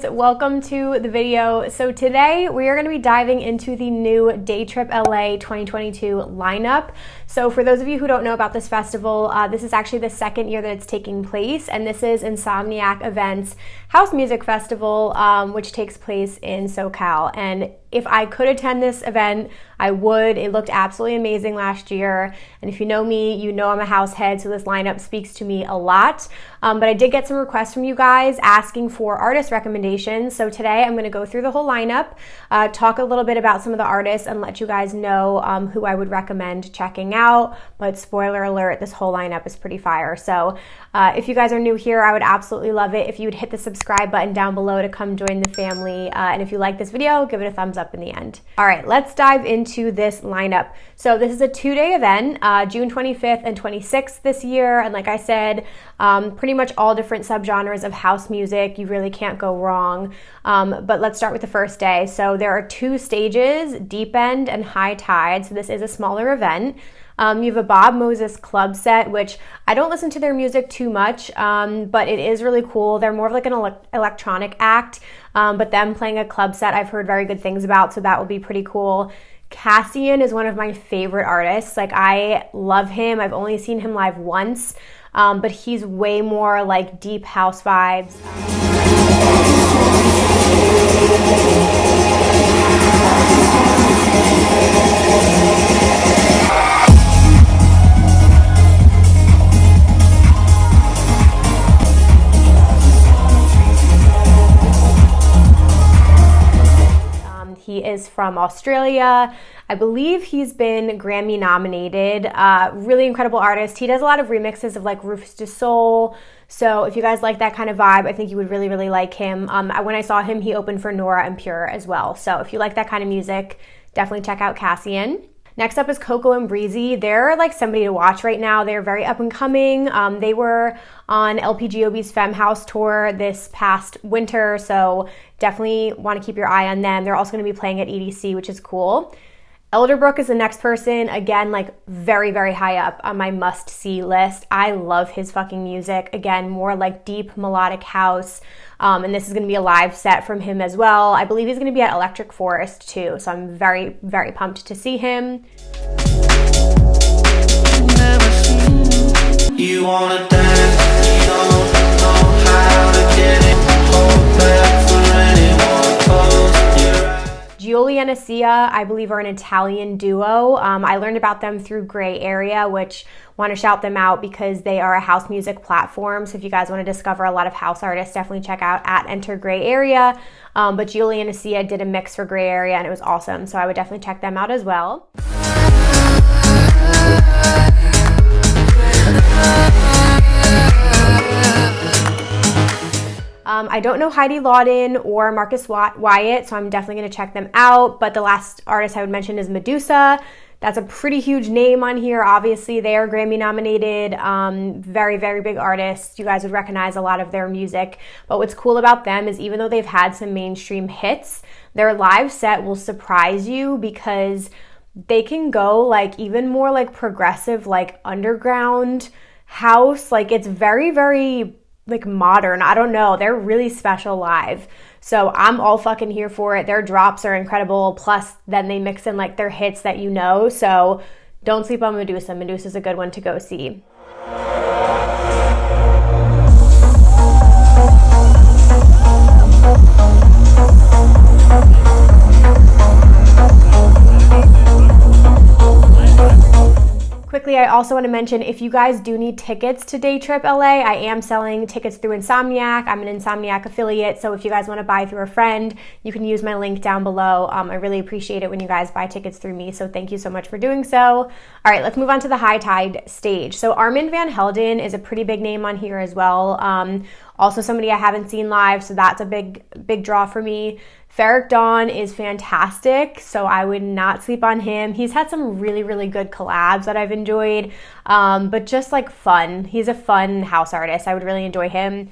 Welcome to the video. So today we are going to be diving into the new Day Trip LA 2022 lineup. So for those of you who don't know about this festival, this is actually the second year that it's taking place, and this is Insomniac Events House Music Festival, which takes place in SoCal. And if I could attend this event, I would. It looked absolutely amazing last year. And if you know me, you know I'm a house head, so this lineup speaks to me a lot. But I did get some requests from you guys asking for artist recommendations. So today I'm going to go through the whole lineup, talk a little bit about some of the artists, and let you guys know who I would recommend checking out. But spoiler alert, this whole lineup is pretty fire. So if you guys are new here, I would absolutely love it if you would hit the subscribe button down below to come join the family. And if you like this video, give it a thumbs up in the end. All right, let's dive into this lineup. So this is a two-day event, June 25th and 26th this year. And like I said, pretty much all different subgenres of house music. You really can't go wrong. But let's start with the first day. So there are two stages, Deep End and High Tide. So this is a smaller event. You have a Bob Moses club set, which I don't listen to their music too much, but it is really cool. They're more of like an electronic act, but them playing a club set I've heard very good things about, so that will be pretty cool. Cassian is one of my favorite artists. Like, I love him. I've only seen him live once, but he's way more like deep house vibes. He is from Australia. I believe he's been Grammy nominated. Really incredible artist. He does a lot of remixes of like Rufus Du Sol. So if you guys like that kind of vibe, I think you would really, really like him. When I saw him, he opened for Nora En Pure as well. So if you like that kind of music, definitely check out Cassian. Next up is Coco and Breezy. They're like somebody to watch right now. They're very up and coming. They were on LPGOB's Femme House tour this past winter, so definitely want to keep your eye on them. They're also going to be playing at EDC, which is cool. Elderbrook is the next person, again, like very, very high up on my must-see list. I love his fucking music. Again, more like deep melodic house. And this is going to be a live set from him as well. I believe he's going to be at Electric Forest too, so I'm very, very pumped to see him. You wanna dance, you don't know how to get it. Hold back for anyone close your eyes. Giulia and Asia, I believe, are an Italian duo. I learned about them through Gray Area, which want to shout them out because they are a house music platform. So if you guys want to discover a lot of house artists, definitely check out at Enter Gray Area. But Giulia and Asia did a mix for Gray Area and it was awesome. So I would definitely check them out as well. I don't know Heidi Lawden or Marcus Wyatt, so I'm definitely going to check them out. But the last artist I would mention is Medusa. That's a pretty huge name on here. Obviously, they are Grammy nominated. Very, very big artists. You guys would recognize a lot of their music. But what's cool about them is even though they've had some mainstream hits, their live set will surprise you because they can go like even more like progressive, like underground house. Like, it's very, very like modern. I don't know. They're really special live. So I'm all fucking here for it. Their drops are incredible. Plus then they mix in like their hits that you know. So don't sleep on Medusa. Medusa's a good one to go see. Quickly, I also want to mention, if you guys do need tickets to Day Trip LA, I am selling tickets through Insomniac. I'm an Insomniac affiliate, so if you guys want to buy through a friend, you can use my link down below. I really appreciate it when you guys buy tickets through me, so thank you so much for doing so. All right, let's move on to the High Tide stage. So Armand Van Helden is a pretty big name on here as well. Also somebody I haven't seen live, so that's a big draw for me. Ferric Dawn is fantastic, so I would not sleep on him. He's had some really, really good collabs that I've enjoyed, but just like fun. He's a fun house artist. I would really enjoy him.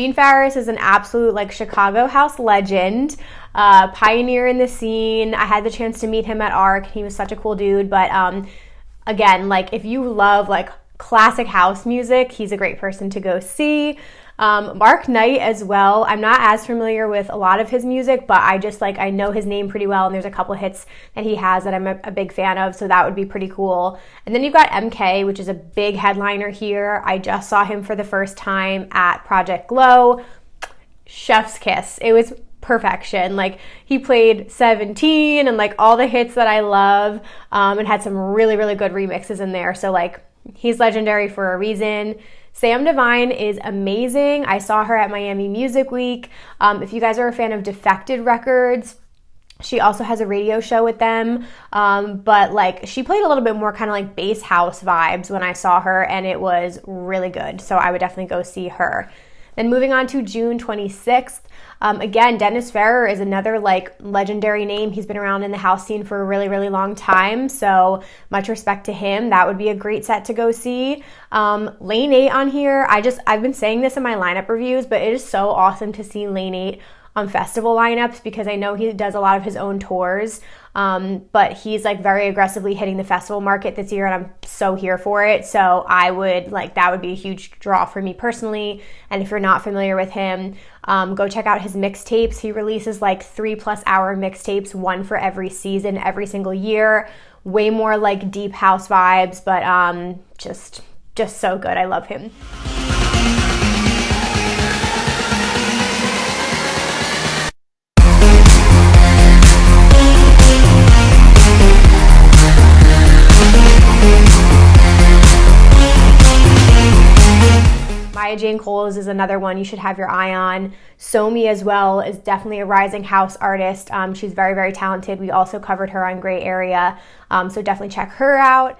Gene Farris is an absolute like Chicago house legend, pioneer in the scene. I had the chance to meet him at ARC. He was such a cool dude. But again, like if you love like classic house music, he's a great person to go see. Mark Knight as well. I'm not as familiar with a lot of his music, but I know his name pretty well, and there's a couple hits that he has that I'm a big fan of, so that would be pretty cool. And then you've got MK, which is a big headliner here. I just saw him for the first time at Project Glow. Chef's kiss. It was perfection. Like he played 17 and like all the hits that I love, and had some really, really good remixes in there. So like he's legendary for a reason. Sam Divine is amazing. I saw her at Miami Music Week. If you guys are a fan of Defected Records, she also has a radio show with them. But like she played a little bit more kind of like bass house vibes when I saw her, and it was really good. So I would definitely go see her. Then moving on to June 26th, again, Dennis Ferrer is another like legendary name. He's been around in the house scene for a really, really long time. So much respect to him. That would be a great set to go see. Lane 8 on here. I've been saying this in my lineup reviews, but it is so awesome to see Lane 8 on festival lineups because I know he does a lot of his own tours. But he's like very aggressively hitting the festival market this year, and I'm so here for it. So that would be a huge draw for me personally. And if you're not familiar with him, go check out his mixtapes. He releases like 3+ hour mixtapes, one for every season, every single year. Way more like deep house vibes, but just so good. I love him. Maya Jane Coles is another one you should have your eye on. Somi as well is definitely a rising house artist. She's very, very talented. We also covered her on Gray Area, so definitely check her out.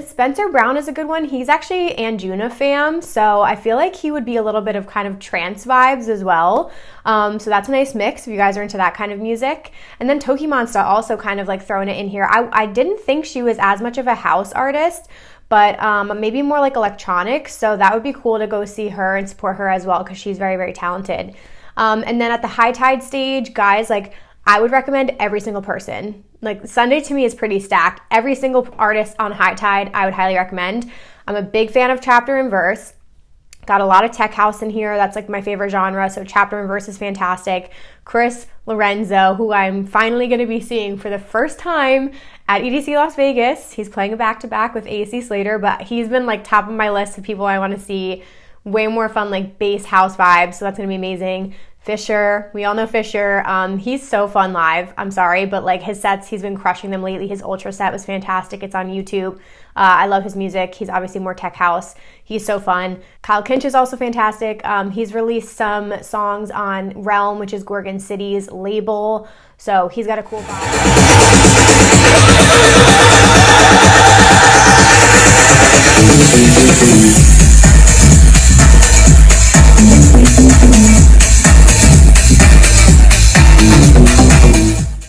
Spencer Brown is a good one. He's actually Anjuna fam, so I feel like he would be a little bit of kind of trance vibes as well. So that's a nice mix if you guys are into that kind of music. And then Toki Monsta also kind of like throwing it in here. I didn't think she was as much of a house artist, but maybe more like electronic. So that would be cool to go see her and support her as well because she's very, very talented. And then at the High Tide stage, guys, like I would recommend every single person. Like Sunday to me is pretty stacked. Every single artist on High Tide, I would highly recommend. I'm a big fan of Chapter and Verse. Got a lot of tech house in here. That's like my favorite genre. So Chapter and Verse is fantastic. Chris Lorenzo, who I'm finally going to be seeing for the first time at EDC Las Vegas. He's playing a back-to-back with AC Slater, but he's been like top of my list of people I want to see. Way more fun, like bass house vibes. So that's going to be amazing. Fisher, we all know Fisher. He's so fun live. I'm sorry, but like his sets, he's been crushing them lately. His Ultra set was fantastic. It's on YouTube. I love his music. He's obviously more tech house. He's so fun. Kyle Kinch is also fantastic. He's released some songs on Realm, which is Gorgon City's label. So he's got a cool vibe.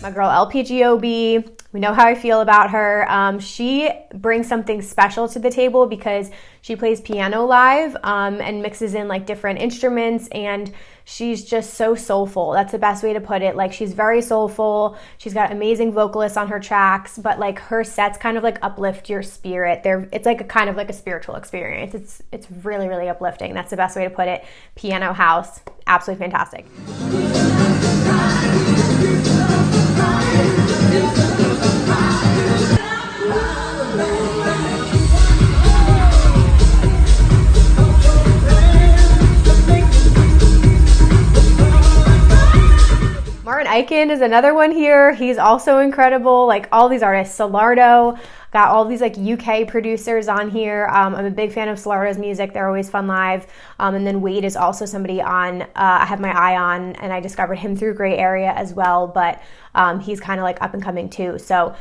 My girl LPGOB, we know how I feel about her. She brings something special to the table because she plays piano live and mixes in like different instruments, and she's just so soulful. That's the best way to put it. Like she's very soulful. She's got amazing vocalists on her tracks, but like her sets kind of like uplift your spirit. It's like a kind of like a spiritual experience. It's really, really uplifting. That's the best way to put it. Piano house, absolutely fantastic. Martin Eichen is another one here. He's also incredible. Like all these artists, Solardo, got all these like UK producers on here. I'm a big fan of Solardo's music. They're always fun live. And then Wade is also somebody on, I have my eye on, and I discovered him through Gray Area as well, but he's kind of like up and coming too. So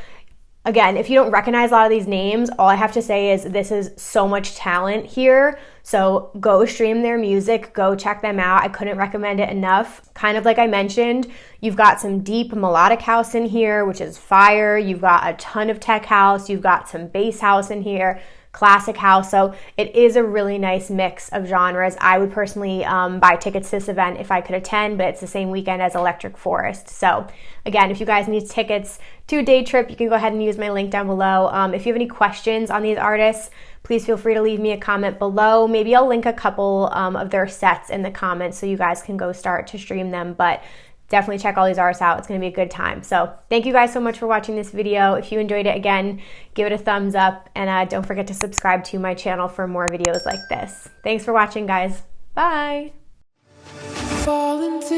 Again, if you don't recognize a lot of these names, all I have to say is this is so much talent here. So go stream their music, go check them out. I couldn't recommend it enough. Kind of like I mentioned, you've got some deep melodic house in here, which is fire. You've got a ton of tech house. You've got some bass house in here, classic house. So it is a really nice mix of genres. I would personally buy tickets to this event if I could attend, but it's the same weekend as Electric Forest. So again, if you guys need tickets to a day trip, you can go ahead and use my link down below. If you have any questions on these artists, please feel free to leave me a comment below. Maybe I'll link a couple of their sets in the comments so you guys can go start to stream them. But definitely check all these artists out. It's going to be a good time. So thank you guys so much for watching this video. If you enjoyed it, again, give it a thumbs up, and don't forget to subscribe to my channel for more videos like this. Thanks for watching, guys. Bye. Fall into